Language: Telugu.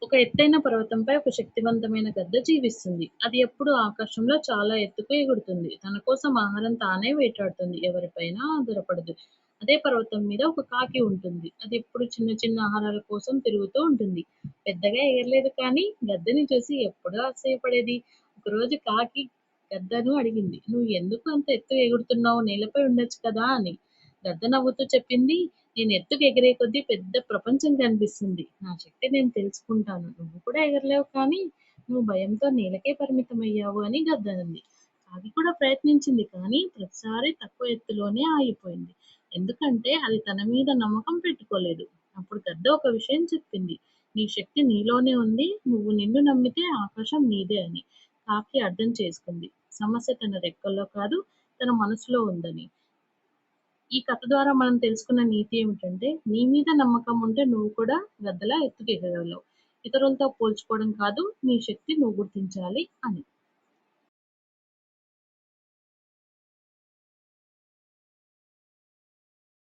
ఒక ఎత్తైన పర్వతంపై ఒక శక్తివంతమైన గద్ద జీవిస్తుంది. అది ఎప్పుడూ ఆకాశంలో చాలా ఎత్తుకు ఎగురుతుంది. తన కోసం ఆహారం తానే వేటాడుతుంది. ఎవరిపైనా ఆధారపడదు. అదే పర్వతం మీద ఒక కాకి ఉంటుంది. అది ఎప్పుడు చిన్న చిన్న ఆహారాల కోసం తిరుగుతూ ఉంటుంది. పెద్దగా ఎగరలేదు కానీ గద్దని చూసి ఎప్పుడూ ఆశ్చర్యపడేది. ఒకరోజు కాకి గద్దను అడిగింది, "నువ్వు ఎందుకు అంత ఎత్తు ఎగురుతున్నావు? నేలపై ఉండొచ్చు కదా" అని. గద్ద నవ్వుతూ చెప్పింది, నేను ఎత్తుకు ఎగిరే కొద్దీ పెద్ద ప్రపంచం కనిపిస్తుంది. నా శక్తి నేను తెలుసుకుంటాను. నువ్వు కూడా ఎగరలేవు కానీ నువ్వు భయంతో నేలకే పరిమితమయ్యావు అని గద్ద అంది. కాకి కూడా ప్రయత్నించింది కానీ ప్రతిసారి తక్కువ ఎత్తులోనే ఆగిపోయింది. ఎందుకంటే అది తన మీద నమ్మకం పెట్టుకోలేదు. అప్పుడు గద్ద ఒక విషయం చెప్పింది. నీ శక్తి నీలోనే ఉంది. నువ్వు నిన్ను నమ్మితే ఆకాశం నీదే అని. కాకి అర్థం చేసుకుంది. సమస్య తన రెక్కల్లో కాదు, తన మనసులో ఉందని. ఈ కథ ద్వారా మనం తెలుసుకున్న నీతి ఏమిటంటే, నీ మీద నమ్మకం ఉంటే నువ్వు కూడా గద్దలా ఎత్తుకెక్కగలవు. ఇతరులతో పోల్చుకోవడం కాదు, నీ శక్తి నువ్వు గుర్తించాలి అని.